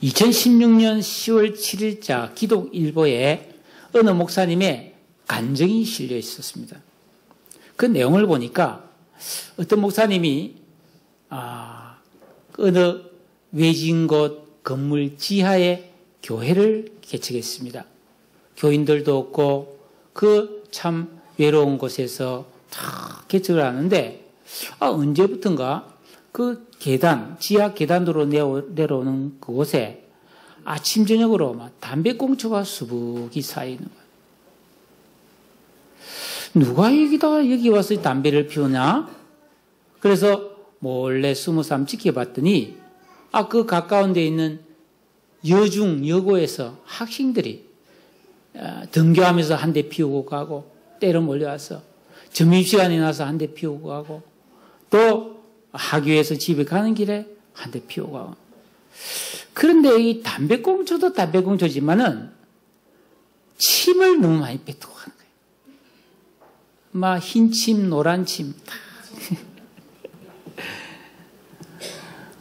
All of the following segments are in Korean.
2016년 10월 7일자 기독일보에 어느 목사님의 간증이 실려 있었습니다. 그 내용을 보니까 어떤 목사님이 어느 외진 곳 건물 지하에 교회를 개척했습니다. 교인들도 없고 그 참 외로운 곳에서 다 개척을 하는데 언제부턴가 그 계단, 지하 계단으로 내려오는 그곳에 아침 저녁으로 막 담배꽁초가 수북이 쌓이는 거예요. 누가 여기 와서 담배를 피우냐? 그래서 몰래 숨어서 한번 지켜봤더니 그 가까운 데 있는 여고에서 학생들이 등교하면서 한 대 피우고 가고 때로 몰려와서 점심시간이 나서 한 대 피우고 가고 또 학교에서 집에 가는 길에 한 대 피우고 가고. 그런데 이 담배꽁초도 담배꽁초지만은 침을 너무 많이 뱉고 가는 거예요. 막 흰 침, 노란 침 다.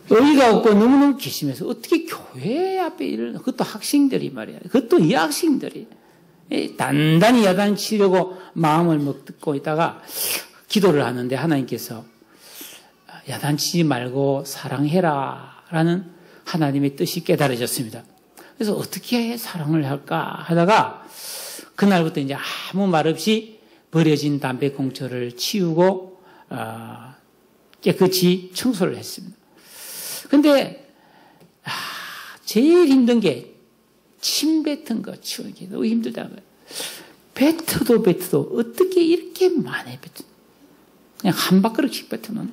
의의가 없고 너무너무 괘씸해서 어떻게 교회 앞에 이런, 그것도 학생들이 말이야. 그것도 이 학생들이 단단히 야단치려고 마음을 먹고 있다가 기도를 하는데 하나님께서 야단치지 말고 사랑해라 라는 하나님의 뜻이 깨달아졌습니다. 그래서 어떻게 사랑을 할까 하다가 그날부터 이제 아무 말 없이 버려진 담배꽁초를 치우고 깨끗이 청소를 했습니다. 근데 제일 힘든 게 침 뱉은 거 치우는 게 너무 힘들다는 거예요. 뱉어도 어떻게 이렇게 많이 뱉어? 그냥 한 밥그릇씩 뱉어놓는.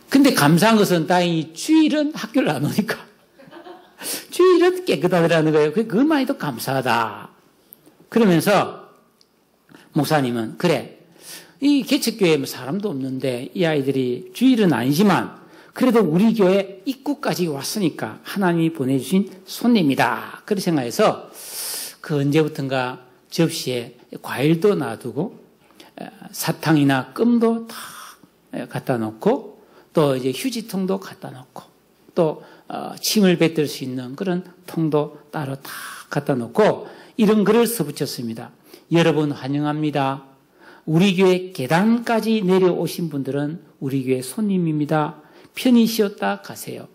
근데 감사한 것은 다행히 주일은 학교를 안 오니까 주일은 깨끗하더라는 거예요. 그것만해도 감사하다. 그러면서 목사님은 그래, 이 개척교회에 사람도 없는데 이 아이들이 주일은 아니지만 그래도 우리 교회 입구까지 왔으니까 하나님이 보내주신 손님이다. 그렇게 생각해서 그 언제부턴가 접시에 과일도 놔두고 사탕이나 껌도 다 갖다 놓고 또 이제 휴지통도 갖다 놓고 또 침을 뱉을 수 있는 그런 통도 따로 다 갖다 놓고 이런 글을 써붙였습니다. 여러분 환영합니다. 우리 교회 계단까지 내려오신 분들은 우리 교회 손님입니다. 편히 쉬었다 가세요.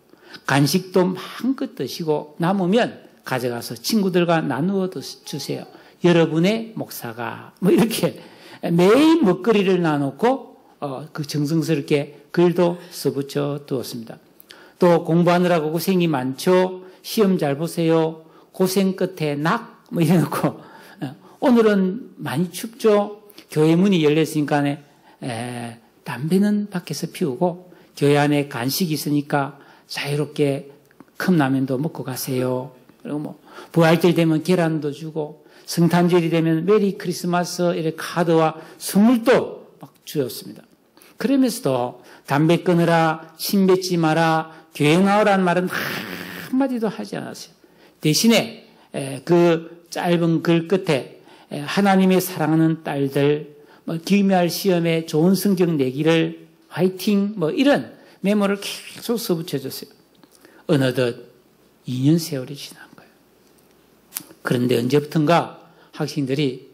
간식도 마음껏 드시고 남으면 가져가서 친구들과 나누어 주세요. 여러분의 목사가 이렇게 매일 먹거리를 나놓고 그 정성스럽게 글도 써붙여 두었습니다. 또 공부하느라고 고생이 많죠. 시험 잘 보세요. 고생 끝에 낙 이래놓고 오늘은 많이 춥죠. 교회 문이 열렸으니까 담배는 밖에서 피우고 교회 안에 간식이 있으니까 자유롭게 컵라면도 먹고 가세요. 그리고 부활절 되면 계란도 주고 성탄절이 되면 메리 크리스마스 이렇게 카드와 선물도 막 주었습니다. 그러면서도 담배 끊으라, 침 뱉지 마라, 교회 나오라는 말은 한마디도 하지 않았어요. 대신에 그 짧은 글 끝에 하나님의 사랑하는 딸들, 기묘할 시험에 좋은 성적 내기를 화이팅, 이런 메모를 계속 써붙여줬어요. 어느덧 2년 세월이 지난 거예요. 그런데 언제부턴가 학생들이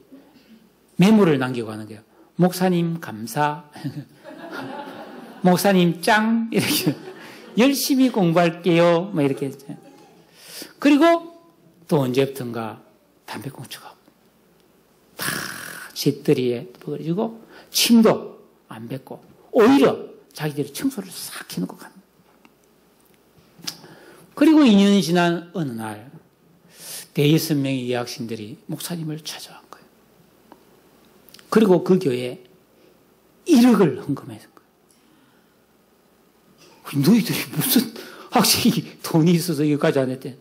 메모를 남겨가는 거예요. 목사님 감사, 목사님 짱, 이렇게 열심히 공부할게요, 이렇게 했어요. 그리고 또 언제부턴가 담배꽁초가 다 잿더리에 버려지고 침도 안 뱉고 오히려 자기들이 청소를 싹 해놓고 가는 거예요. 그리고 2년이 지난 어느 날 6명의 여학생들이 목사님을 찾아온 거예요. 그리고 그 교회에 1억을 헌금했던 거예요. 너희들이 무슨 학생이 돈이 있어서 여기까지 안 했대.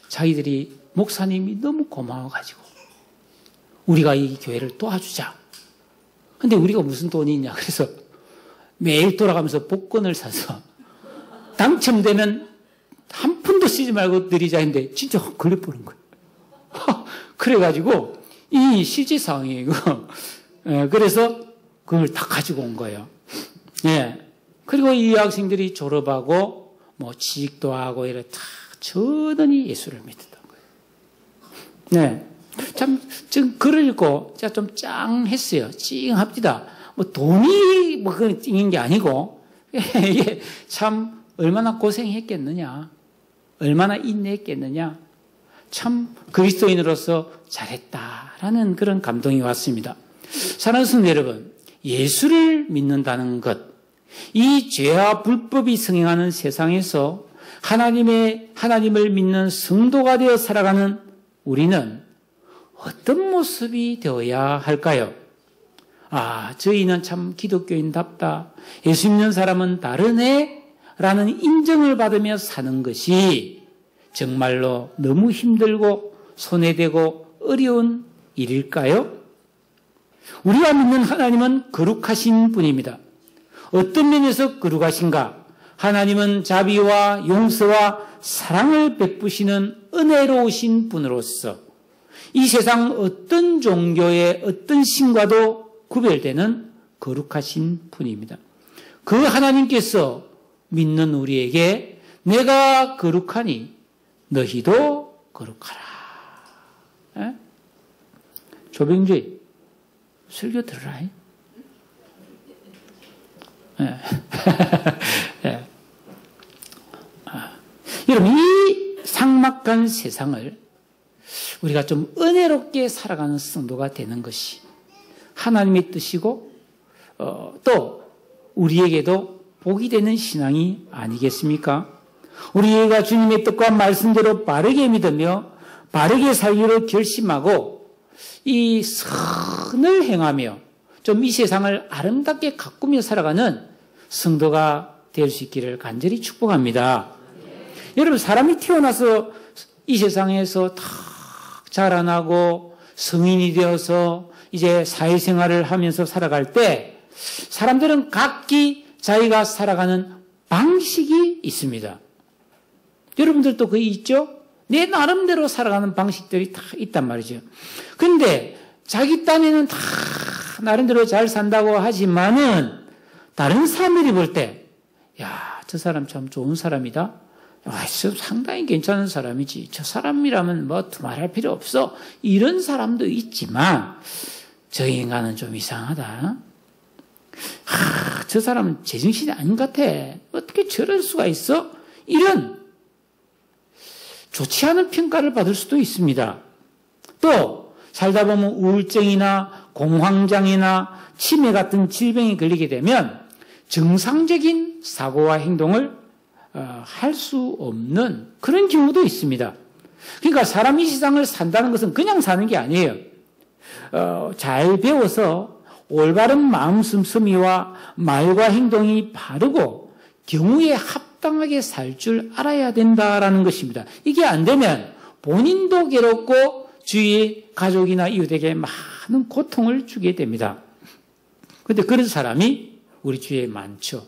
자기들이 목사님이 너무 고마워가지고 우리가 이 교회를 도와주자. 근데 우리가 무슨 돈이 있냐. 그래서 매일 돌아가면서 복권을 사서 당첨되면 한 푼도 쓰지 말고 드리자 했는데 진짜 걸려버린 거예요. 그래가지고 이 실제 상황이에요. 이거. 그래서 그걸 다 가지고 온 거예요. 예. 그리고 이 학생들이 졸업하고 뭐 취직도 하고 이래 다 저더니 예수를 믿었던 거예요. 네. 참, 지금 글을 읽고 제가 좀 짱했어요. 찡합디다. 뭐 돈이 뭐 그런 찡인 게 아니고 이게 참 얼마나 고생했겠느냐. 얼마나 인내했겠느냐. 참 그리스도인으로서 잘했다라는 그런 감동이 왔습니다. 사랑하는 성도 여러분, 예수를 믿는다는 것, 이 죄와 불법이 성행하는 세상에서 하나님을 믿는 성도가 되어 살아가는 우리는 어떤 모습이 되어야 할까요? 저희는 참 기독교인답다. 예수 믿는 사람은 다르네? 라는 인정을 받으며 사는 것이 정말로 너무 힘들고 손해되고 어려운 일일까요? 우리가 믿는 하나님은 거룩하신 분입니다. 어떤 면에서 거룩하신가? 하나님은 자비와 용서와 사랑을 베푸시는 은혜로우신 분으로서 이 세상 어떤 종교의 어떤 신과도 구별되는 거룩하신 분입니다. 그 하나님께서 믿는 우리에게 내가 거룩하니 너희도 거룩하라. 에? 조병주의 설교 들으라. 여러분, 이 삭막한 세상을 우리가 좀 은혜롭게 살아가는 성도가 되는 것이 하나님의 뜻이고 또 우리에게도 복이 되는 신앙이 아니겠습니까? 우리가 주님의 뜻과 말씀대로 바르게 믿으며 바르게 살기로 결심하고 이 선을 행하며 좀 이 세상을 아름답게 가꾸며 살아가는 성도가 될 수 있기를 간절히 축복합니다. 여러분, 사람이 태어나서 이 세상에서 다 자라나고 성인이 되어서 이제 사회생활을 하면서 살아갈 때 사람들은 각기 자기가 살아가는 방식이 있습니다. 여러분들도 그게 있죠? 내 나름대로 살아가는 방식들이 다 있단 말이죠. 그런데 자기 딴에는 다 나름대로 잘 산다고 하지만은 다른 사람들이 볼 때, 야, 저 사람 참 좋은 사람이다. 상당히 괜찮은 사람이지. 저 사람이라면 뭐 두말할 필요 없어. 이런 사람도 있지만 저 인간은 좀 이상하다. 저 사람은 제정신이 아닌 것 같아. 어떻게 저럴 수가 있어? 이런 좋지 않은 평가를 받을 수도 있습니다. 또 살다 보면 우울증이나 공황장애나 치매 같은 질병이 걸리게 되면 정상적인 사고와 행동을 할 수 없는 그런 경우도 있습니다. 그러니까 사람이 이 세상을 산다는 것은 그냥 사는 게 아니에요. 잘 배워서 올바른 마음 씀씀이와 말과 행동이 바르고 경우에 합당하게 살 줄 알아야 된다라는 것입니다. 이게 안 되면 본인도 괴롭고 주위의 가족이나 이웃에게 많은 고통을 주게 됩니다. 그런데 그런 사람이 우리 주위에 많죠.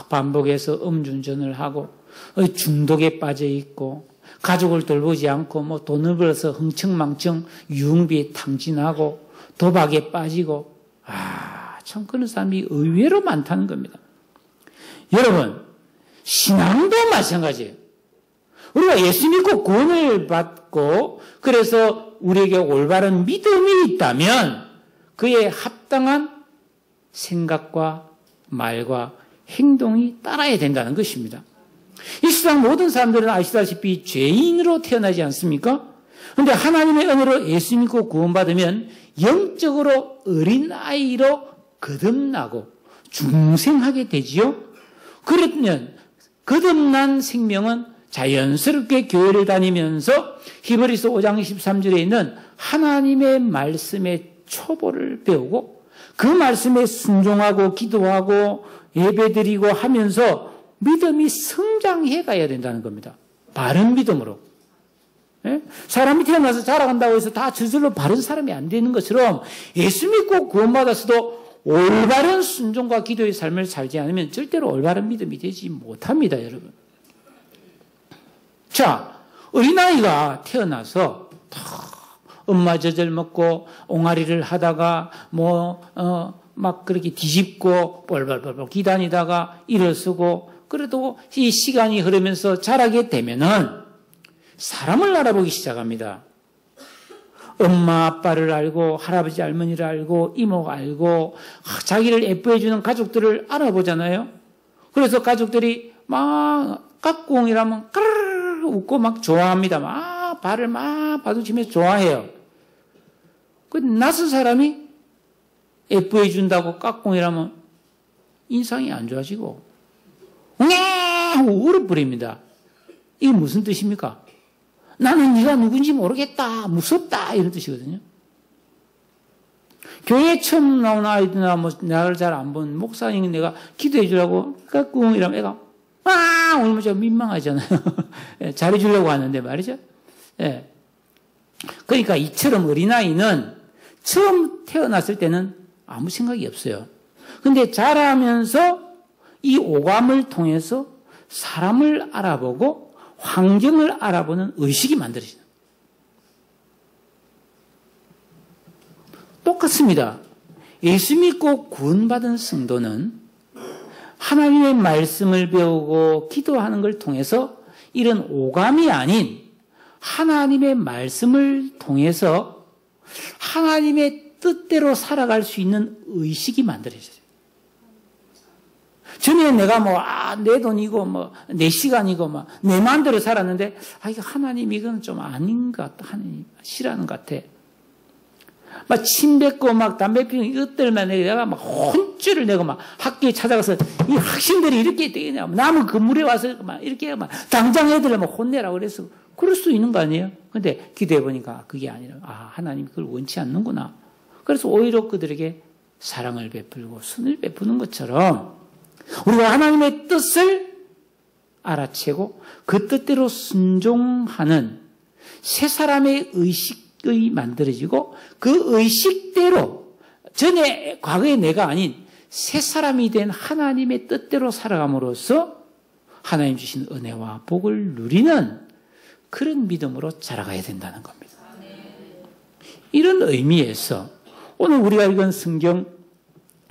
반복해서 음주운전을 하고 중독에 빠져 있고 가족을 돌보지 않고 뭐 돈을 벌어서 흥청망청 유흥비에 탕진하고 도박에 빠지고 참 그런 사람이 의외로 많다는 겁니다. 여러분, 신앙도 마찬가지예요. 우리가 예수 믿고 구원을 받고 그래서 우리에게 올바른 믿음이 있다면 그에 합당한 생각과 말과 행동이 따라야 된다는 것입니다. 이 세상 모든 사람들은 아시다시피 죄인으로 태어나지 않습니까? 그런데 하나님의 은혜로 예수 믿고 구원받으면 영적으로 어린아이로 거듭나고 중생하게 되지요. 그러면 거듭난 생명은 자연스럽게 교회를 다니면서 히브리서 5장 13절에 있는 하나님의 말씀의 초보를 배우고 그 말씀에 순종하고 기도하고 예배드리고 하면서 믿음이 성장해 가야 된다는 겁니다. 바른 믿음으로. 예? 사람이 태어나서 자라간다고 해서 다 저절로 바른 사람이 안 되는 것처럼 예수 믿고 구원받았어도 올바른 순종과 기도의 삶을 살지 않으면 절대로 올바른 믿음이 되지 못합니다, 여러분. 자, 어린아이가 태어나서 엄마 젖을 먹고 옹알이를 하다가 막 그렇게 뒤집고 뻘뻘뻘뻘 기다니다가 일어서고 그래도 이 시간이 흐르면서 자라게 되면은 사람을 알아보기 시작합니다. 엄마, 아빠를 알고, 할아버지, 할머니를 알고, 이모가 알고, 자기를 예뻐해주는 가족들을 알아보잖아요. 그래서 가족들이 막, 까꿍이라면, 까르르 웃고 막 좋아합니다. 막, 발을 막 바둑치면서 좋아해요. 그 낯선 사람이 예뻐해준다고 까꿍이라면 인상이 안 좋아지고, 웅! 하고 울어버립니다. 이게 무슨 뜻입니까? 나는 네가 누군지 모르겠다, 무섭다, 이런 뜻이거든요. 교회에 처음 나온 아이들이나 뭐 나를 잘 안 본 목사님 내가 기도해 주라고 까꿍 이러면 애가 아 울면서 민망하잖아요. 잘해주려고 하는데 말이죠. 예. 그러니까 이처럼 어린아이는 처음 태어났을 때는 아무 생각이 없어요. 근데 자라면서 이 오감을 통해서 사람을 알아보고 환경을 알아보는 의식이 만들어지는. 똑같습니다. 예수 믿고 구원받은 성도는 하나님의 말씀을 배우고 기도하는 걸 통해서 이런 오감이 아닌 하나님의 말씀을 통해서 하나님의 뜻대로 살아갈 수 있는 의식이 만들어져요. 전에 내가 내 돈이고, 내 시간이고, 내 마음대로 살았는데, 이거 하나님 이건 좀 아닌 것 같다. 하나님 싫어하는 것 같아. 침 뱉고, 담배 피우는 이것들만 내가 혼쭐을 내고, 학교에 찾아가서, 이 학생들이 이렇게 되겠냐. 남은 건물에 와서, 이렇게, 당장 애들을 혼내라고 그래서, 그럴 수 있는 거 아니에요? 근데 기도해보니까 그게 아니라, 하나님 그걸 원치 않는구나. 그래서 오히려 그들에게 사랑을 베풀고, 선을 베푸는 것처럼, 우리가 하나님의 뜻을 알아채고 그 뜻대로 순종하는 새 사람의 의식이 만들어지고 그 의식대로 과거의 내가 아닌 새 사람이 된 하나님의 뜻대로 살아감으로써 하나님 주신 은혜와 복을 누리는 그런 믿음으로 자라가야 된다는 겁니다. 이런 의미에서 오늘 우리가 읽은 성경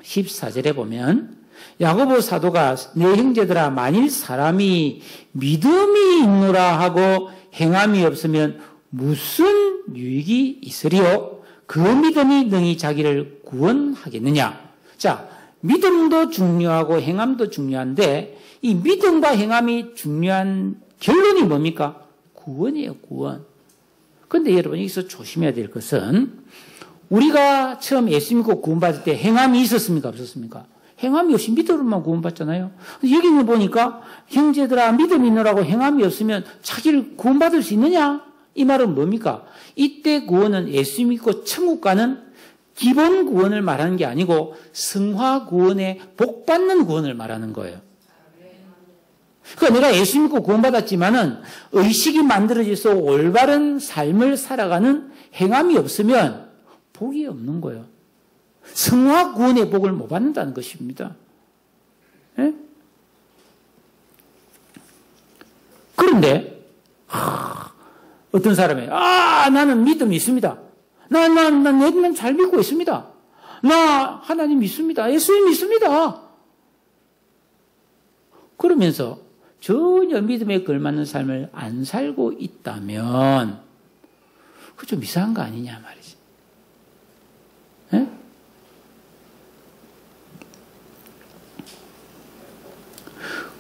14절에 보면 야고보 사도가 내 형제들아 만일 사람이 믿음이 있노라 하고 행함이 없으면 무슨 유익이 있으리요? 그 믿음이 능히 자기를 구원하겠느냐? 자, 믿음도 중요하고 행함도 중요한데 이 믿음과 행함이 중요한 결론이 뭡니까? 구원이에요, 구원. 그런데 여러분 여기서 조심해야 될 것은 우리가 처음 예수 믿고 구원받을 때 행함이 있었습니까? 없었습니까? 행함이 없이 믿음으로만 구원받잖아요. 여기는 보니까 형제들아 믿음이 있노라고 행함이 없으면 자기를 구원받을 수 있느냐? 이 말은 뭡니까? 이때 구원은 예수 믿고 천국 가는 기본 구원을 말하는 게 아니고 성화 구원의 복 받는 구원을 말하는 거예요. 그러니까 내가 예수 믿고 구원받았지만은 의식이 만들어져서 올바른 삶을 살아가는 행함이 없으면 복이 없는 거예요. 성화 구원의 복을 못 받는다는 것입니다. 예? 그런데 어떤 사람이 나는 믿음이 있습니다. 난 잘 믿고 있습니다. 나 하나님 믿습니다. 예수님 믿습니다. 그러면서 전혀 믿음에 걸맞는 삶을 안 살고 있다면 그거 좀 이상한 거 아니냐 말이지. 예?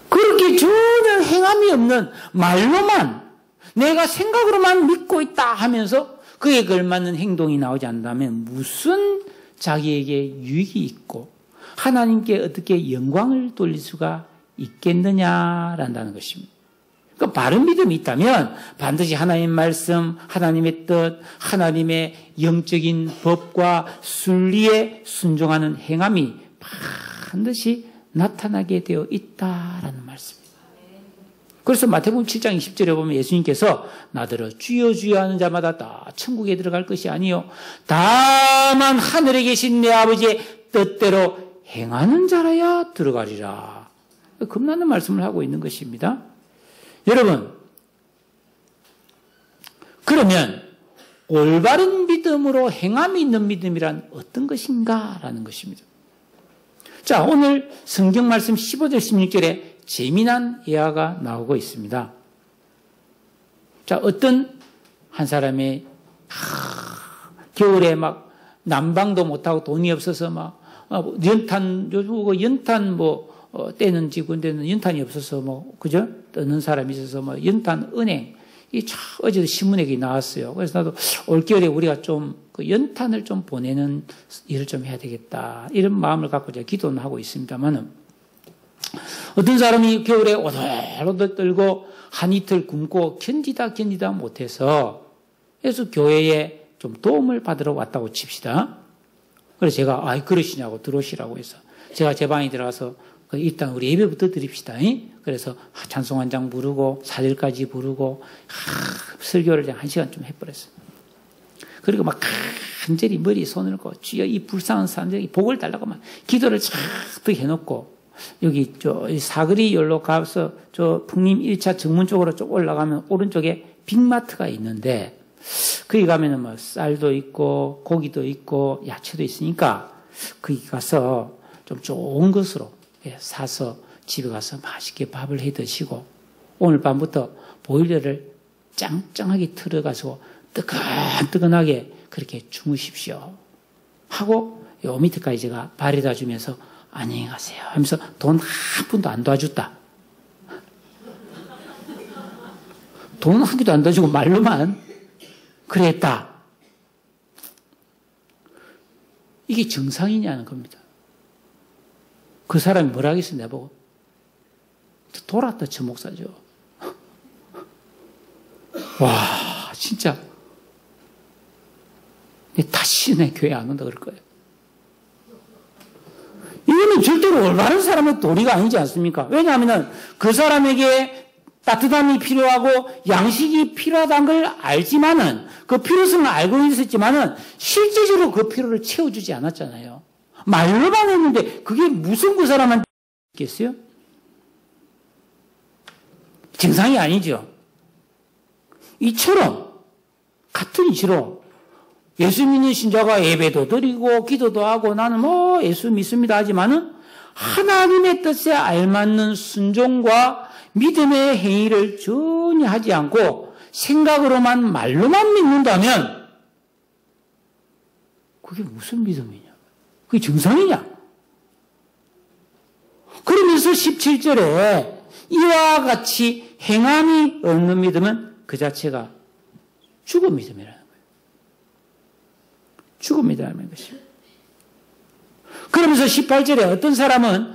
그렇게 전혀 행함이 없는 말로만 내가 생각으로만 믿고 있다 하면서 그에 걸맞는 행동이 나오지 않는다면 무슨 자기에게 유익이 있고 하나님께 어떻게 영광을 돌릴 수가 있겠느냐라는 것입니다. 그러니까 바른 믿음이 있다면 반드시 하나님의 말씀, 하나님의 뜻, 하나님의 영적인 법과 순리에 순종하는 행함이 반드시 나타나게 되어 있다라는 말씀입니다. 그래서 마태복음 7장 20절에 보면 예수님께서 나더러 주여 주여 하는 자마다 다 천국에 들어갈 것이 아니요 다만 하늘에 계신 내 아버지의 뜻대로 행하는 자라야 들어가리라. 겁나는 말씀을 하고 있는 것입니다. 여러분, 그러면 올바른 믿음으로 행함이 있는 믿음이란 어떤 것인가라는 것입니다. 자, 오늘 성경 말씀 15절 16절에 재미난 예화가 나오고 있습니다. 자, 어떤 한 사람이 겨울에 막 난방도 못하고 돈이 없어서 막 연탄 때는 지구인데는 연탄이 없어서 그죠? 떠는 사람이 있어서 연탄 은행 어제도 신문에 나왔어요. 그래서 나도 올겨울에 우리가 좀 그 연탄을 좀 보내는 일을 좀 해야 되겠다. 이런 마음을 갖고 제가 기도는 하고 있습니다만은 어떤 사람이 겨울에 오돌오돌 떨고 한 이틀 굶고 견디다 못해서 그래서 교회에 좀 도움을 받으러 왔다고 칩시다. 그래서 제가 그러시냐고 들어오시라고 해서 제가 제 방에 들어가서 일단 우리 예배부터 드립시다. 그래서 찬송 한 장 부르고 사절까지 부르고 설교를 1시간 좀 해버렸어요. 그리고 막 간절히 머리에 손을 얹고 주여 이 불쌍한 사람들에게 복을 달라고 막 기도를 잔뜩 해놓고 여기 사거리 열로 가서 풍림 1차 정문 쪽으로 쭉 올라가면 오른쪽에 빅마트가 있는데 거기 가면은 쌀도 있고 고기도 있고 야채도 있으니까 거기 가서 좀 좋은 것으로 사서 집에 가서 맛있게 밥을 해 드시고 오늘 밤부터 보일러를 짱짱하게 틀어가지고 뜨끈뜨끈하게 그렇게 주무십시오 하고 요 밑에까지 제가 바래다 주면서 안녕히 가세요 하면서 돈 한 푼도 안 도와줬다. 돈 한 개도 안 도와주고 말로만 그랬다. 이게 정상이냐는 겁니다. 그 사람이 뭐라 하겠어 내보고. 돌았다 저 목사죠. 와 진짜 다시 내 교회 안 온다 그럴 거예요. 이거는 절대로 올바른 사람의 도리가 아니지 않습니까? 왜냐하면 그 사람에게 따뜻함이 필요하고 양식이 필요하다는 걸 알지만은 그 필요성을 알고 있었지만은 실제적으로 그 필요를 채워주지 않았잖아요. 말로만 했는데 그게 무슨 그 사람한테 있겠어요? 정상이 아니죠. 이처럼 같은 이치로 예수 믿는 신자가 예배도 드리고 기도도 하고 나는 예수 믿습니다 하지만은 하나님의 뜻에 알맞는 순종과 믿음의 행위를 전혀 하지 않고 생각으로만 말로만 믿는다면 그게 무슨 믿음이냐? 그게 정상이냐? 그러면서 17절에 이와 같이 행함이 없는 믿음은 그 자체가 죽은 믿음이라는 거예요. 죽은 믿음이라는 것이에요. 그러면서 18절에 어떤 사람은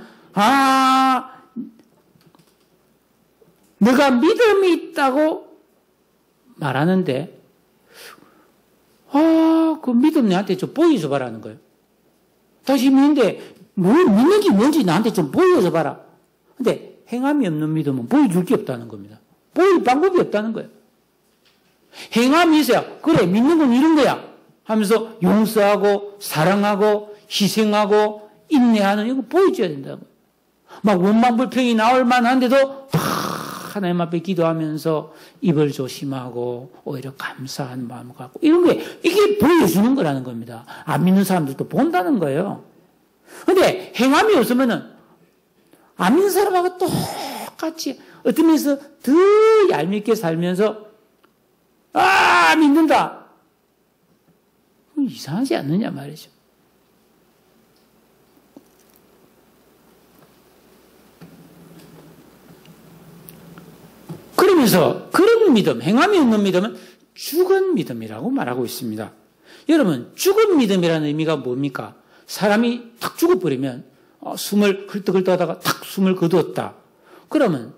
내가 믿음이 있다고 말하는데 그 믿음 나한테 좀 보여줘 봐라는 거예요. 다시 믿는데 믿는 게 뭔지 나한테 좀 보여줘 봐라. 근데 행함이 없는 믿음은 보여줄 게 없다는 겁니다. 보일 방법이 없다는 거예요. 행함이 있어야 그래 믿는 건 이런 거야 하면서 용서하고 사랑하고 희생하고 인내하는 이거 보여줘야 된다고. 막 원망불평이 나올 만한데도 하나님 앞에 기도하면서 입을 조심하고 오히려 감사한 마음을 갖고 이런 게 이게 보여주는 거라는 겁니다. 안 믿는 사람들도 본다는 거예요. 근데 행함이 없으면은 안 믿는 사람하고 똑같이 어떤 면에서 더 얄밉게 살면서 믿는다. 이상하지 않느냐 말이죠. 그러면서 그런 믿음, 행함이 없는 믿음은 죽은 믿음이라고 말하고 있습니다. 여러분, 죽은 믿음이라는 의미가 뭡니까? 사람이 탁 죽어버리면 숨을 헐떡헐떡하다가 탁 숨을 거두었다. 그러면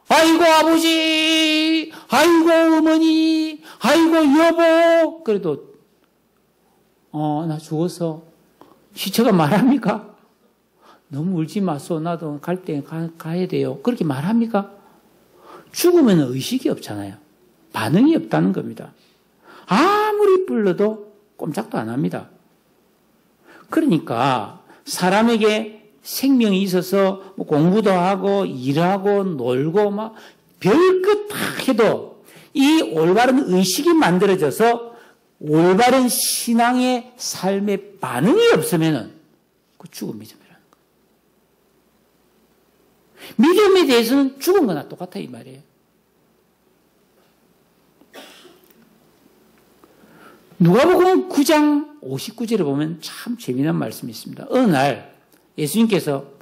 아이고 아버지, 아이고 어머니, 아이고 여보. 그래도 나 죽었어. 시체가 말합니까? 너무 울지 마소. 나도 갈 때 가야 돼요. 그렇게 말합니까? 죽으면 의식이 없잖아요. 반응이 없다는 겁니다. 아무리 불러도 꼼짝도 안 합니다. 그러니까 사람에게 생명이 있어서 공부도 하고 일하고 놀고 막 별것 다 해도 이 올바른 의식이 만들어져서 올바른 신앙의 삶의 반응이 없으면은 그 죽은 믿음이라는 거예요. 믿음에 대해서는 죽은 거나 똑같아 이 말이에요. 누가복음 9장 59절에 보면 참 재미난 말씀이 있습니다. 어느 날 예수님께서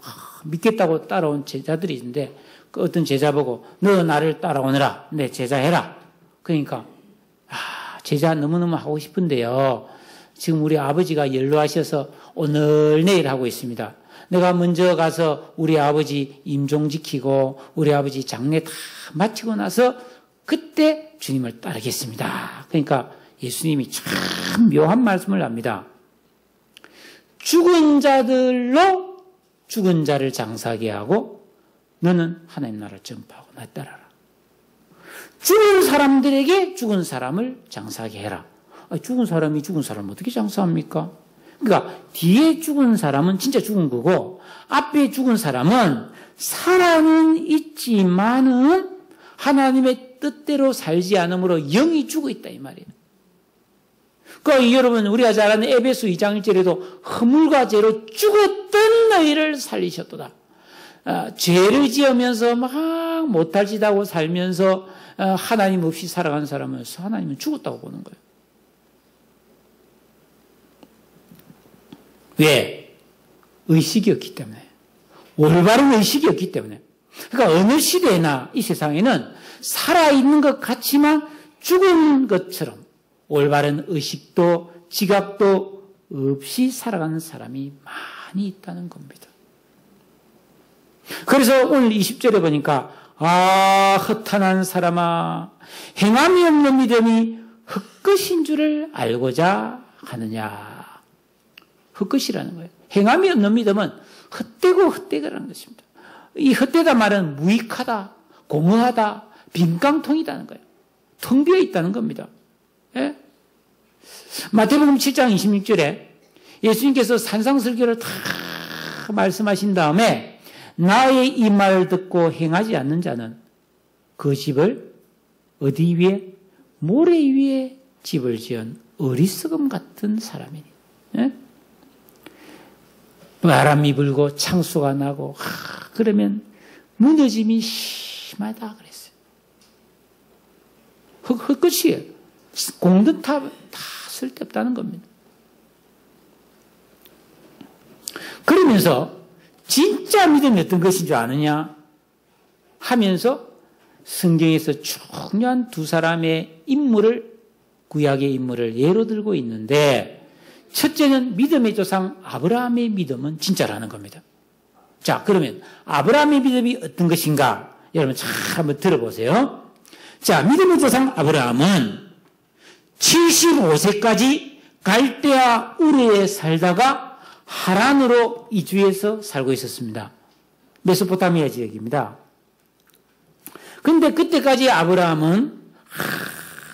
믿겠다고 따라온 제자들이 있는데 그 어떤 제자 보고 너 나를 따라오너라. 내 제자 해라. 그러니까 제자 너무너무 하고 싶은데요. 지금 우리 아버지가 연로하셔서 오늘 내일 하고 있습니다. 내가 먼저 가서 우리 아버지 임종 지키고 우리 아버지 장례 다 마치고 나서 그때 주님을 따르겠습니다. 그러니까 예수님이 참 묘한 말씀을 합니다. 죽은 자들로 죽은 자를 장사하게 하고 너는 하나님 나라를 전파하고 나 따라라. 죽은 사람들에게 죽은 사람을 장사하게 해라. 죽은 사람이 죽은 사람을 어떻게 장사합니까? 그러니까 뒤에 죽은 사람은 진짜 죽은 거고 앞에 죽은 사람은 살아는 있지만은 하나님의 뜻대로 살지 않으므로 영이 죽어 있다 이 말이에요. 그러니까 여러분 우리가 잘 아는 에베소 2장 1절에도 허물과 죄로 죽었던 너희를 살리셨도다. 죄를 지으면서 막 못할 짓 하고 살면서 하나님 없이 살아간 사람은 하나님은 죽었다고 보는 거예요. 왜? 의식이 없기 때문에. 올바른 의식이 없기 때문에. 그러니까 어느 시대나 이 세상에는 살아있는 것 같지만 죽은 것처럼 올바른 의식도 지각도 없이 살아가는 사람이 많이 있다는 겁니다. 그래서 오늘 20절에 보니까 허탄한 사람아 행함이 없는 믿음이 헛것인 줄을 알고자 하느냐. 헛것이라는 거예요. 행함이 없는 믿음은 헛되고 헛되다라는 것입니다. 이 헛되다 말은 무익하다, 공허하다, 빈깡통이다는 거예요. 텅 비어 있다는 겁니다. 예? 마태복음 7장 26절에 예수님께서 산상설교를 다 말씀하신 다음에 나의 이 말을 듣고 행하지 않는 자는 그 집을 어디 위에? 모래 위에 집을 지은 어리석음 같은 사람이니. 예? 바람이 불고 창수가 나고 그러면 무너짐이 심하다 그랬어요. 헛것이에요. 공든탑 다 쓸데없다는 겁니다. 그러면서 진짜 믿음이 어떤 것인 줄 아느냐 하면서 성경에서 중요한 두 사람의 인물을 구약의 인물을 예로 들고 있는데 첫째는 믿음의 조상 아브라함의 믿음은 진짜라는 겁니다. 자, 그러면 아브라함의 믿음이 어떤 것인가? 여러분 잘 한번 들어보세요. 자, 믿음의 조상 아브라함은 75세까지 갈대아 우르에 살다가 하란으로 이주해서 살고 있었습니다. 메소포타미아 지역입니다. 근데 그때까지 아브라함은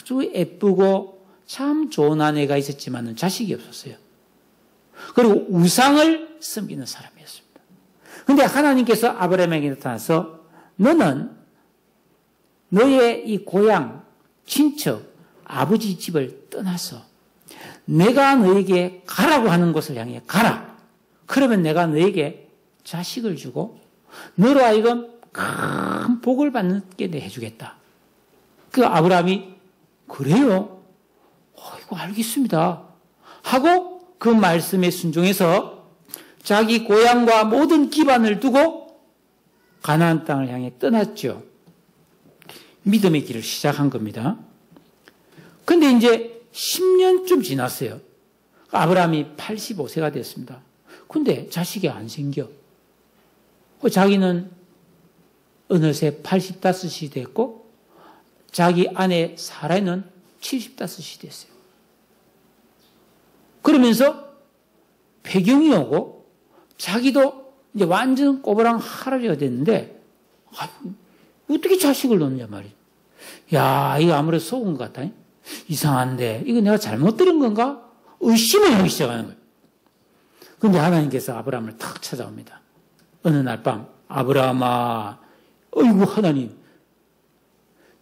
아주 예쁘고 참 좋은 아내가 있었지만 자식이 없었어요. 그리고 우상을 섬기는 사람이었습니다. 근데 하나님께서 아브라함에게 나타나서 너는 너의 이 고향, 친척, 아버지 집을 떠나서 내가 너에게 가라고 하는 곳을 향해 가라. 그러면 내가 너에게 자식을 주고 너로 하여금 큰 복을 받게 해주겠다. 그 아브라함이 그래요? 이거 알겠습니다. 하고 그 말씀에 순종해서 자기 고향과 모든 기반을 두고 가나안 땅을 향해 떠났죠. 믿음의 길을 시작한 겁니다. 근데 이제 10년쯤 지났어요. 아브라함이 85세가 됐습니다. 근데 자식이 안 생겨. 자기는 어느새 85이 됐고 자기 아내 사라는 75이 됐어요. 그러면서 폐경이 오고 자기도 이제 완전 꼬부랑 할아버지가 됐는데 어떻게 자식을 놓느냐 말이에요. 야, 이거 아무래도 속은 것 같다. 이상한데 이거 내가 잘못 들은 건가? 의심을 하기 시작하는 거예요. 그런데 하나님께서 아브라함을 탁 찾아옵니다. 어느 날 밤 아브라함아, 어이구 하나님,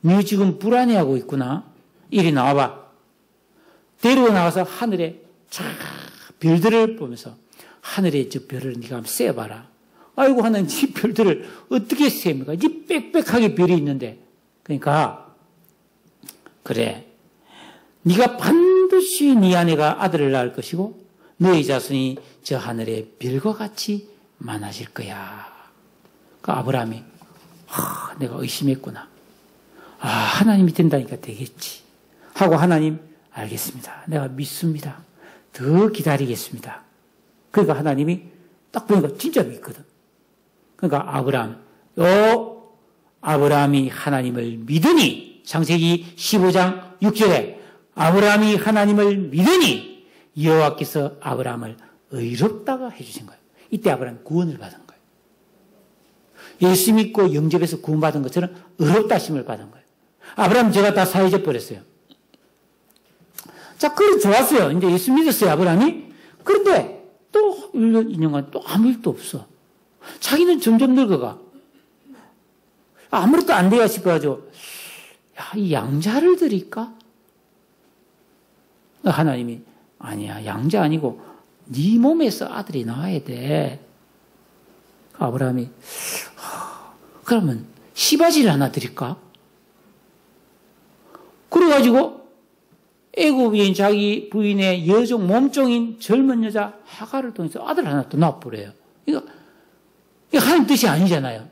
너 지금 불안해하고 있구나. 이리 나와봐. 데리고 나가서 하늘에 쫙 별들을 보면서 하늘의 저 별을 네가 한번 쐬봐라. 아이고, 하나님, 이 별들을 어떻게 셉니까? 이 빽빽하게 별이 있는데. 그러니까, 그래. 네가 반드시 네 아내가 아들을 낳을 것이고, 너의 자손이 저 하늘의 별과 같이 많아질 거야. 그 아브라함이, 내가 의심했구나. 하나님이 된다니까 되겠지. 하고 하나님, 알겠습니다. 내가 믿습니다. 더 기다리겠습니다. 그러니까 하나님이 딱 보니까 진짜 믿거든. 그러니까 아브라함이 하나님을 믿으니, 창세기 15장 6절에 아브라함이 하나님을 믿으니 여호와께서 아브라함을 의롭다가 해주신 거예요. 이때 아브라함이 구원을 받은 거예요. 예수 믿고 영접해서 구원받은 것처럼 의롭다심을 받은 거예요. 아브라함 죄가 다 사해져 버렸어요. 자, 그래 좋았어요. 이제 예수 믿었어요, 아브라함이. 그런데 또 1년, 2년간 또 아무 일도 없어. 자기는 점점 늙어가. 아무것도 안 돼야 싶어가지고, 이 양자를 드릴까? 하나님이, 아니야, 양자 아니고 네 몸에서 아들이 나와야 돼. 아브라함이, 그러면 시바지를 하나 드릴까? 그래가지고 애굽인 자기 부인의 여종 몸종인 젊은 여자 하가를 통해서 아들 하나 또 낳아버려요. 이거 하나님 뜻이 아니잖아요.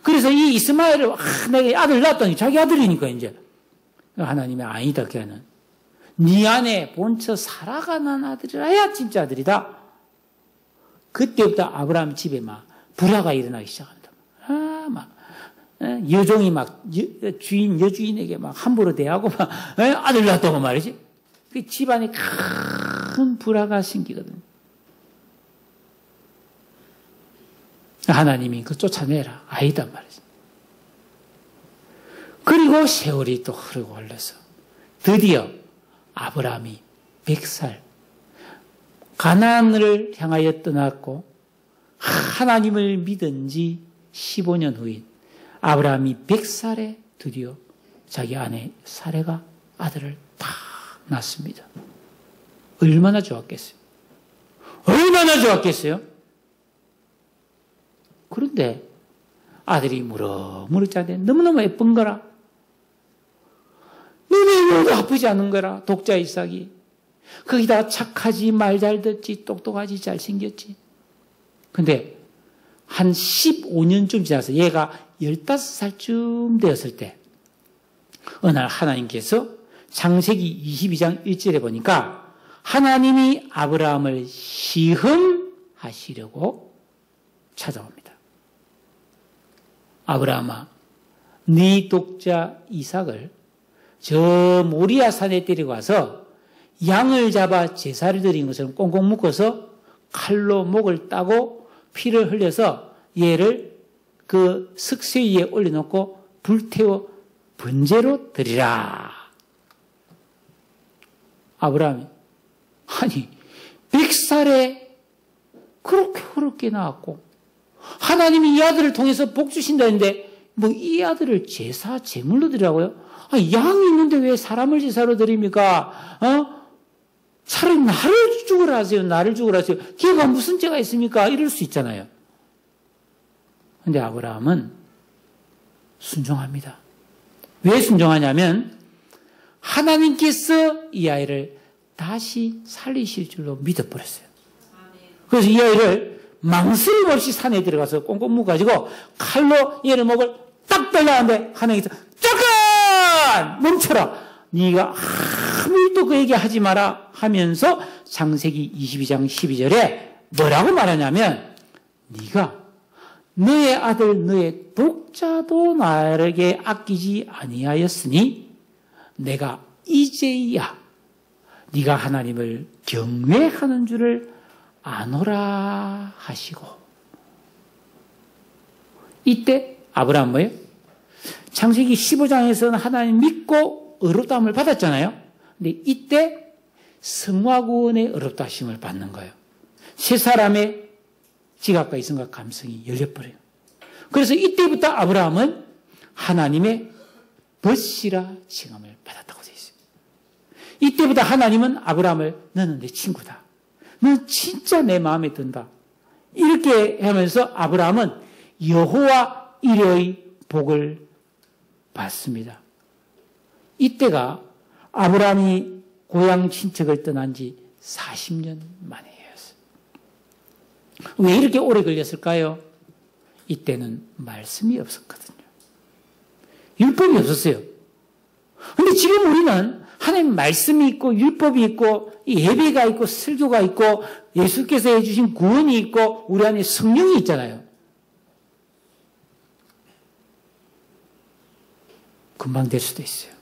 그래서 이 이스마엘을 내가 아들 낳았더니 자기 아들이니까 이제 하나님이 아니다. 걔는 네 안에 본처 사라가 난 아들이라야 진짜 아들이다. 그때부터 아브라함 집에 막 불화가 일어나기 시작합니다. 여종이 막 여주인에게 막 함부로 대하고 막 아들 낳았다고 말이지. 그 집안에 큰 불화가 생기거든요. 하나님이 그 쫓아내라. 아이단 말이지. 그리고 세월이 또 흐르고 흘러서 드디어 아브라함이 100살 가나안을 향하여 떠났고 하나님을 믿은 지 15년 후인 아브라함이 100살에 드디어 자기 아내 사레가 아들을 딱 낳습니다. 얼마나 좋았겠어요? 얼마나 좋았겠어요? 그런데 아들이 무럭무럭 자는데 너무너무 예쁜 거라. 눈이 아프지 않은 거라. 독자 이삭이. 거기다 착하지, 말 잘 듣지, 똑똑하지, 잘생겼지. 근데 한 15년쯤 지나서 얘가 15살쯤 되었을 때 어느 날 하나님께서 창세기 22장 1절에 보니까 하나님이 아브라함을 시험하시려고 찾아옵니다. 아브라함아, 네 독자 이삭을 저 모리아 산에 데리고 와서 양을 잡아 제사를 드린 것처럼 꽁꽁 묶어서 칼로 목을 따고 피를 흘려서 얘를 그 석쇠 위에 올려놓고 불태워 번제로 드리라. 아브라함이 아니 100살에 그렇게 어렵게 나왔고 하나님이 이 아들을 통해서 복 주신다는데 뭐 이 아들을 제사 제물로 드리라고요? 양이 있는데 왜 사람을 제사로 드립니까? 차라리 나를 죽으라 하세요. 나를 죽으라 하세요. 걔가 무슨 죄가 있습니까? 이럴 수 있잖아요. 근데 아브라함은 순종합니다. 왜 순종하냐면 하나님께서 이 아이를 다시 살리실 줄로 믿어버렸어요. 그래서 이 아이를 망설임 없이 산에 들어가서 꽁꽁 묶어가지고 칼로 얘를 목을 딱 잘라는데 하나님께서 잠깐 멈춰라. 네가 아무 일도 그에게 하지 마라 하면서 창세기 22장 12절에 뭐라고 말하냐면 네가 너의 아들 너의 독자도 나에게 아끼지 아니하였으니 내가 이제야 네가 하나님을 경외하는 줄을 아노라 하시고. 이때 아브라함 뭐예요? 창세기 15장에서는 하나님 믿고 의롭다함을 받았잖아요. 근데 이때 성화구원의 의롭다심을 받는 거예요. 세 사람의 지각과 이성과 감성이 열려버려요. 그래서 이때부터 아브라함은 하나님의 벗이라 칭함을 받았다고 되어 있어요. 이때부터 하나님은 아브라함을 너는 내 친구다. 너 진짜 내 마음에 든다. 이렇게 하면서 아브라함은 여호와 이레의 복을 받습니다. 이때가 아브라함이 고향 친척을 떠난 지 40년 만에였어요. 왜 이렇게 오래 걸렸을까요? 이때는 말씀이 없었거든요. 율법이 없었어요. 근데 지금 우리는 하나님 말씀이 있고 율법이 있고 예배가 있고 설교가 있고 예수께서 해주신 구원이 있고 우리 안에 성령이 있잖아요. 금방 될 수도 있어요.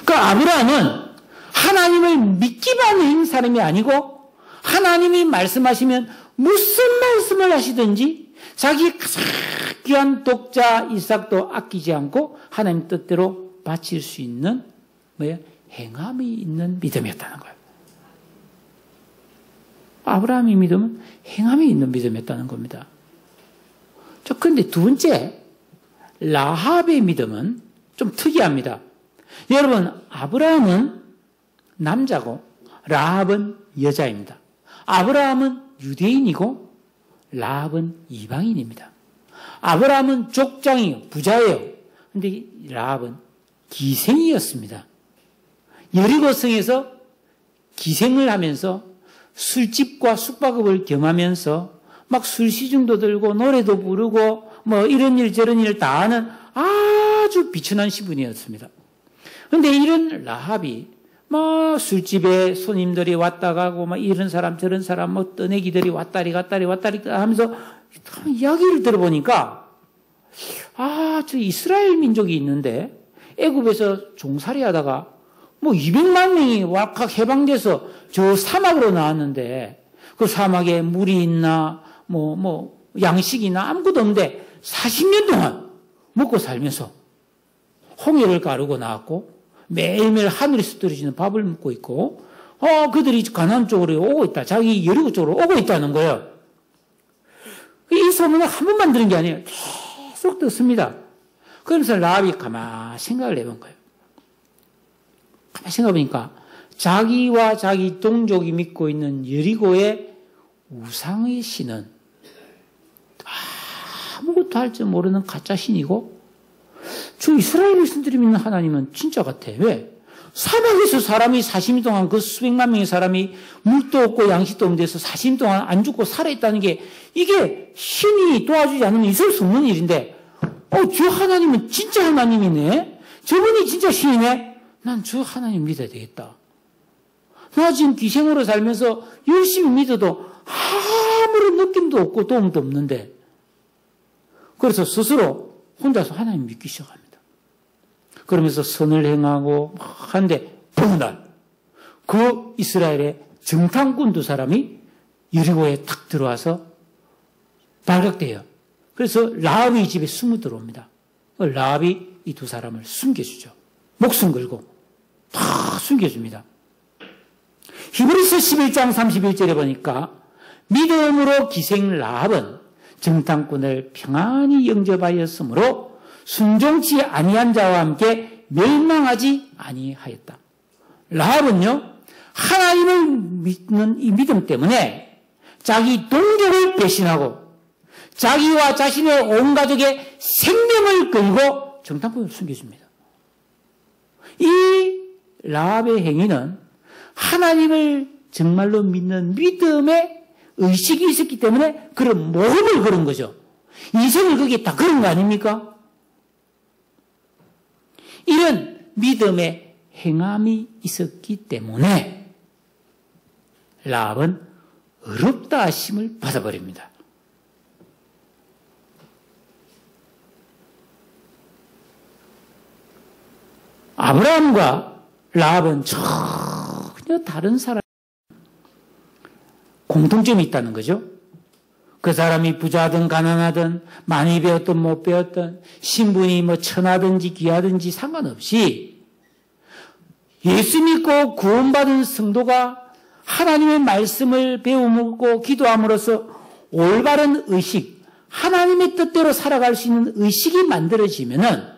그 아브라함은 하나님을 믿기만 한 사람이 아니고 하나님이 말씀하시면 무슨 말씀을 하시든지 자기 가장 귀한 독자 이삭도 아끼지 않고 하나님 뜻대로 바칠 수 있는 행함이 있는 믿음이었다는 거예요. 아브라함의 믿음은 행함이 있는 믿음이었다는 겁니다. 그런데 두 번째, 라합의 믿음은 좀 특이합니다. 여러분, 아브라함은 남자고 라합은 여자입니다. 아브라함은 유대인이고 라합은 이방인입니다. 아브라함은 족장이요, 부자예요. 그런데 라합은 기생이었습니다. 여리고성에서 기생을 하면서 술집과 숙박업을 겸하면서 막 술시중도 들고 노래도 부르고 뭐 이런 일 저런 일을 다 하는 아주 비천한 시분이었습니다. 그런데 이런 라합이 막 술집에 손님들이 왔다 가고 막 이런 사람 저런 사람 뭐 떠내기들이 왔다리 갔다리 하면서 이야기를 들어보니까 저 이스라엘 민족이 있는데 애굽에서 종살이 하다가 뭐 200만 명이 왈칵 해방돼서 저 사막으로 나왔는데 그 사막에 물이 있나 뭐 양식이나 아무것도 없는데 40년 동안 먹고 살면서 홍해를 가르고 나왔고 매일매일 하늘에서 떨어지는 밥을 먹고 있고 그들이 가나안 쪽으로 오고 있다. 자기 여리고 쪽으로 오고 있다는 거예요. 이 소문을 한 번만 들은 게 아니에요. 계속 듣습니다. 그러면서 라합이 가만히 생각을 해본 거예요. 가만히 생각해보니까 자기와 자기 동족이 믿고 있는 여리고의 우상의 신은 아무것도 할 줄 모르는 가짜 신이고 저 이스라엘 백성들이 믿는 하나님은 진짜 같아. 왜? 사막에서 사람이 40년 동안 그 수백만 명의 사람이 물도 없고 양식도 없는 데서 40년 동안 안 죽고 살아있다는 게 이게 신이 도와주지 않으면 있을 수 없는 일인데 저 하나님은 진짜 하나님이네. 저분이 진짜 신이네. 난 저 하나님 믿어야 되겠다. 나 지금 기생으로 살면서 열심히 믿어도 아무런 느낌도 없고 도움도 없는데 그래서 스스로 혼자서 하나님 믿기 시작합니다. 그러면서 선을 행하고 하는데 어느 날 그 이스라엘의 정탐꾼 두 사람이 여리고에 탁 들어와서 발각돼요. 그래서 라합의 집에 숨어 들어옵니다. 라합이 이 두 사람을 숨겨주죠. 목숨 걸고 다 숨겨줍니다. 히브리서 11장 31절에 보니까 믿음으로 기생 라합은 정탐꾼을 평안히 영접하였으므로 순종치 아니한 자와 함께 멸망하지 아니하였다. 라합은요, 하나님을 믿는 이 믿음 때문에 자기 동족을 배신하고 자기와 자신의 온 가족의 생명을 걸고 정탐꾼을 숨겨줍니다. 이 라합의 행위는 하나님을 정말로 믿는 믿음의 의식이 있었기 때문에 그런 모험을 걸은 거죠. 인생을 거기에 다 걸은 거 아닙니까? 이런 믿음의 행함이 있었기 때문에 라합은 어렵다 하심을 받아버립니다. 아브라함과 라합은 전혀 다른 사람, 공통점이 있다는 거죠. 그 사람이 부자든 가난하든 많이 배웠든 못 배웠든 신분이 천하든지 귀하든지 상관없이 예수 믿고 구원받은 성도가 하나님의 말씀을 배우고 기도함으로써 올바른 의식, 하나님의 뜻대로 살아갈 수 있는 의식이 만들어지면은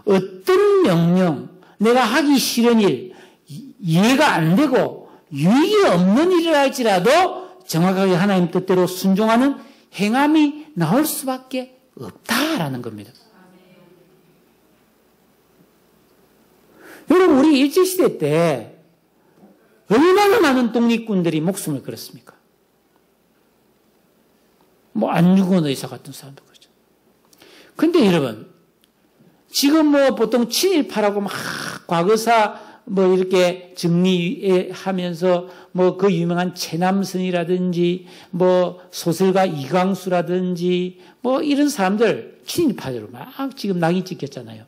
어떤 명령, 내가 하기 싫은 일, 이해가 안 되고 유익이 없는 일을 할지라도 정확하게 하나님 뜻대로 순종하는 행함이 나올 수밖에 없다라는 겁니다. 여러분, 우리 일제시대 때 얼마나 많은 독립군들이 목숨을 걸었습니까? 뭐 안중근 의사 같은 사람도 그렇죠. 근데 여러분, 지금 뭐 보통 친일파라고 막 과거사 뭐 이렇게 정리하면서 뭐 그 유명한 최남선이라든지 뭐 소설가 이광수라든지 뭐 이런 사람들 친일파들로 막 지금 낙인 찍혔잖아요.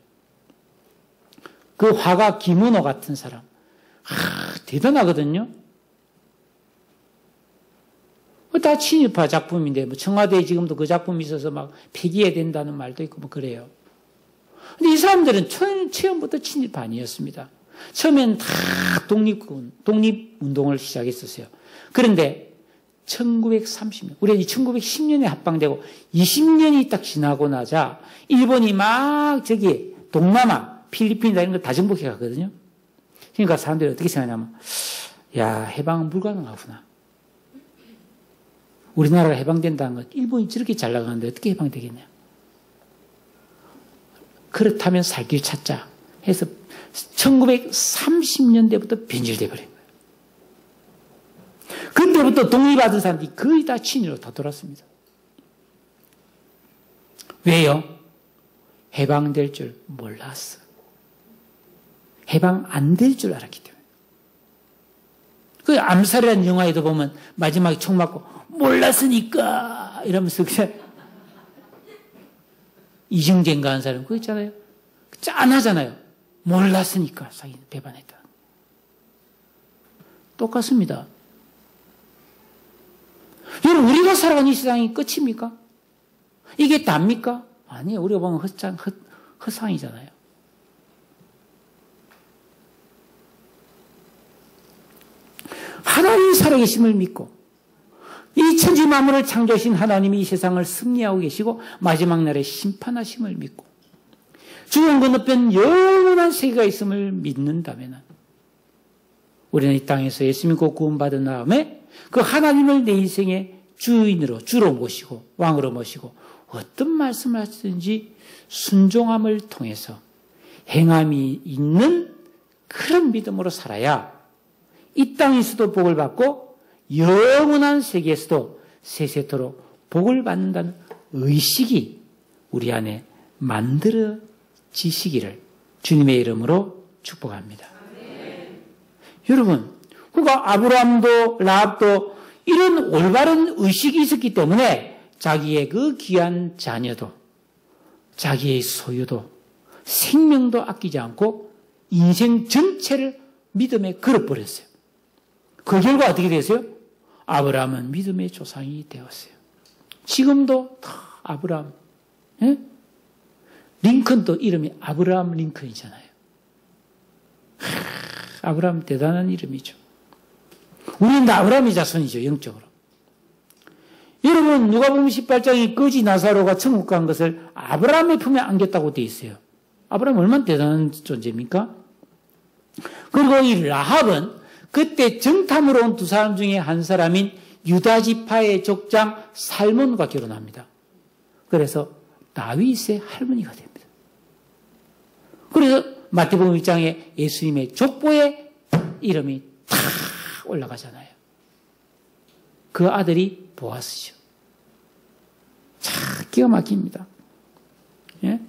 그 화가 김은호 같은 사람. 대단하거든요. 다 친일파 작품인데, 뭐 청와대에 지금도 그 작품이 있어서 막 폐기해야 된다는 말도 있고 뭐 그래요. 근데 이 사람들은 처음부터 친일파 아니었습니다. 처음엔 다 독립운동을 시작했었어요. 그런데 1930년, 우리가 1910년에 합방되고 20년이 딱 지나고 나자 일본이 막 저기 동남아, 필리핀이나 이런 거 다 정복해 갔거든요. 그러니까 사람들이 어떻게 생각하냐면, 야, 해방은 불가능하구나. 우리나라가 해방된다는 건 일본이 저렇게 잘 나가는데 어떻게 해방되겠냐. 그렇다면 살 길 찾자 해서 1930년대부터 변질돼 버린 거예요. 그때부터 독립받은 사람들이 거의 다 친일로 다 돌았습니다. 왜요? 해방될 줄 몰랐어. 해방 안 될 줄 알았기 때문에. 그 암살이라는 영화에도 보면 마지막에 총 맞고 몰랐으니까 이러면서 이중젠가 한 사람 그거 있잖아요. 짠하잖아요. 몰랐으니까 자기는 배반했다. 똑같습니다. 여러분, 우리가 살아가는 이 세상이 끝입니까? 이게 답니까? 아니에요. 우리가 보면 허상이잖아요. 하나님 살아계심을 믿고 이 천지 만물을 창조하신 하나님이 이 세상을 승리하고 계시고 마지막 날에 심판하심을 믿고 죽음 건너편 영원한 세계가 있음을 믿는다면 우리는 이 땅에서 예수 믿고 구원받은 다음에 그 하나님을 내 인생의 주로 모시고 왕으로 모시고 어떤 말씀을 하시든지 순종함을 통해서 행함이 있는 그런 믿음으로 살아야 이 땅에서도 복을 받고 영원한 세계에서도 세세토록 복을 받는다는 의식이 우리 안에 만들어지시기를 주님의 이름으로 축복합니다. 네. 여러분, 그러니까 아브라함도 라합도 이런 올바른 의식이 있었기 때문에 자기의 그 귀한 자녀도 자기의 소유도 생명도 아끼지 않고 인생 전체를 믿음에 걸어버렸어요. 그 결과 어떻게 됐어요? 아브라함은 믿음의 조상이 되었어요. 지금도 다 아브라함. 예? 링컨도 이름이 아브라함 링컨이잖아요. 아브라함 대단한 이름이죠. 우리는 다 아브라함의 자손이죠, 영적으로. 여러분, 누가복음 18장에 거지 나사로가 천국 간 것을 아브라함의 품에 안겼다고 되어 있어요. 아브라함 얼마나 대단한 존재입니까? 그리고 이 라합은 그때 정탐으로 온 두 사람 중에 한 사람인 유다 지파의 족장 살몬과 결혼합니다. 그래서 다윗의 할머니가 됩니다. 그래서 마태복음 1장에 예수님의 족보에 이름이 탁 올라가잖아요. 그 아들이 보아스죠. 참 기가 막힙니다. 예?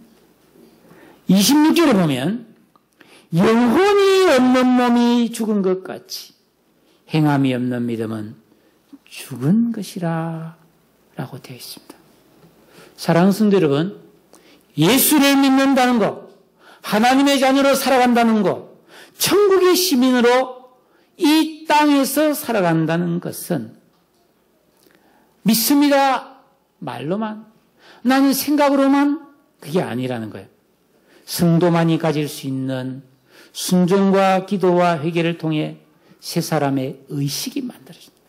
26절에 보면 영혼이 없는 몸이 죽은 것 같이 행함이 없는 믿음은 죽은 것이라 라고 되어 있습니다. 사랑하는 성도 여러분, 예수를 믿는다는 것, 하나님의 자녀로 살아간다는 것, 천국의 시민으로 이 땅에서 살아간다는 것은 믿습니다 말로만, 나는 생각으로만 그게 아니라는 거예요. 성도만이 가질 수 있는 순종과 기도와 회개를 통해 세 사람의 의식이 만들어집니다.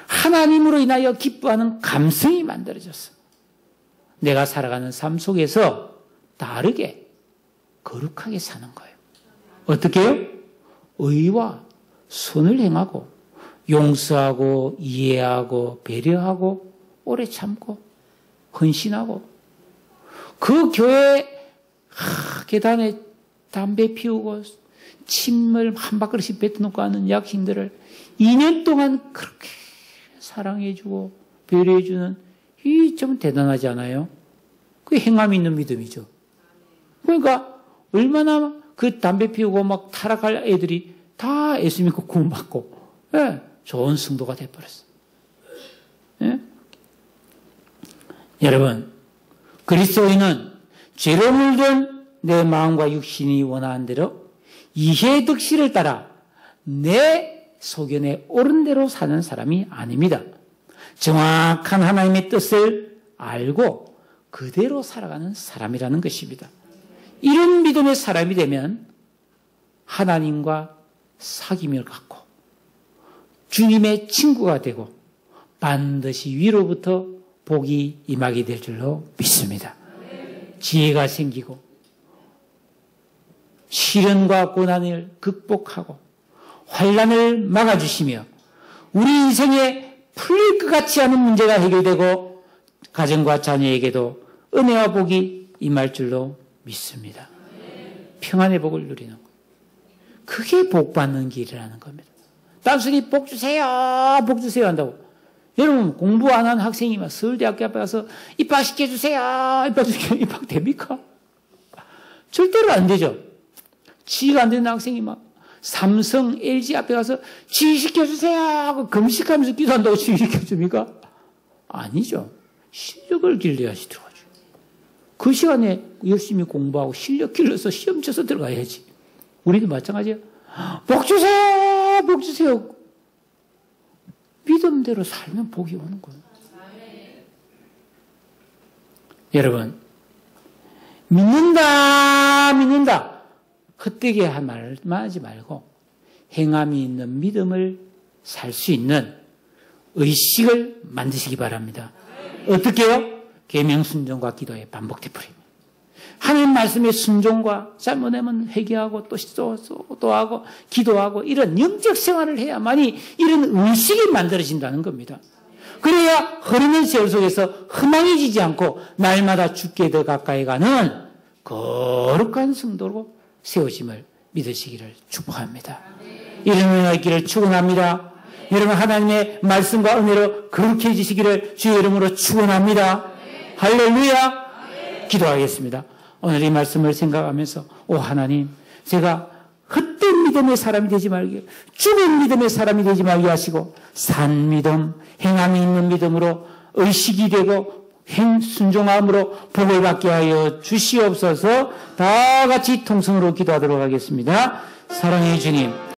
하나님으로 인하여 기뻐하는 감성이 만들어졌어. 내가 살아가는 삶 속에서 다르게 거룩하게 사는 거예요. 어떻게 해요? 의와 선을 행하고 용서하고 이해하고 배려하고 오래 참고 헌신하고 그 교회 계단에 담배 피우고 침을 한 바퀴씩 뱉어놓고 하는 약신들을 2년 동안 그렇게 사랑해주고 배려해주는 이 좀 대단하지 않아요? 그게 행함이 있는 믿음이죠. 그러니까 얼마나 그 담배 피우고 막 타락할 애들이 다 예수 믿고 구원받고 예, 좋은 성도가 돼버렸어. 예? 여러분, 그리스도인은 죄로 물든 내 마음과 육신이 원하는 대로 이해 득실을 따라 내 소견에 옳은 대로 사는 사람이 아닙니다. 정확한 하나님의 뜻을 알고 그대로 살아가는 사람이라는 것입니다. 이런 믿음의 사람이 되면 하나님과 사귐을 갖고 주님의 친구가 되고 반드시 위로부터 복이 임하게 될 줄로 믿습니다. 지혜가 생기고 시련과 고난을 극복하고 환난을 막아주시며 우리 인생에 풀릴 것 같지 않은 문제가 해결되고 가정과 자녀에게도 은혜와 복이 임할 줄로 믿습니다. 평안의 복을 누리는 거예요. 그게 복 받는 길이라는 겁니다. 단순히 복 주세요, 복 주세요 한다고. 여러분 공부 안 한 학생이 막 서울대학교 앞에 가서 입학시켜주세요, 입학됩니까? 절대로 안 되죠. 지가 안 되는 학생이 막 삼성, LG 앞에 가서 지휘시켜주세요 하고 금식하면서 기도한다고 지휘시켜줍니까? 아니죠. 실력을 길러야지 들어가죠. 그 시간에 열심히 공부하고 실력 길러서 시험 쳐서 들어가야지. 우리도 마찬가지예요. 복 주세요, 복 주세요. 믿음대로 살면 복이 오는 거예요. 여러분, 믿는다. 헛되게 한 말만 하지 말고 행함이 있는 믿음을 살 수 있는 의식을 만드시기 바랍니다. 어떻게 해요? 계명 순종과 기도의 반복되풀이입니다. 하나님 말씀의 순종과 잘못하면 회개하고 또 하고 기도하고 이런 영적 생활을 해야만이 이런 의식이 만들어진다는 겁니다. 그래야 흐르는 세월 속에서 허망해지지 않고 날마다 주께 더 가까이 가는 거룩한 성도로 세워짐을 믿으시기를 축복합니다. 이런 은혜가 있기를 축원합니다. 여러분 하나님의 말씀과 은혜로 거룩해지시기를 주의 이름으로 축원합니다. 할렐루야. 기도하겠습니다. 오늘 이 말씀을 생각하면서 오 하나님, 제가 헛된 믿음의 사람이 되지 말게, 죽은 믿음의 사람이 되지 말게 하시고 산 믿음, 행함이 있는 믿음으로 의식이 되고 순종함으로 복을 받게 하여 주시옵소서. 다 같이 통성으로 기도하도록 하겠습니다. 사랑해 주님.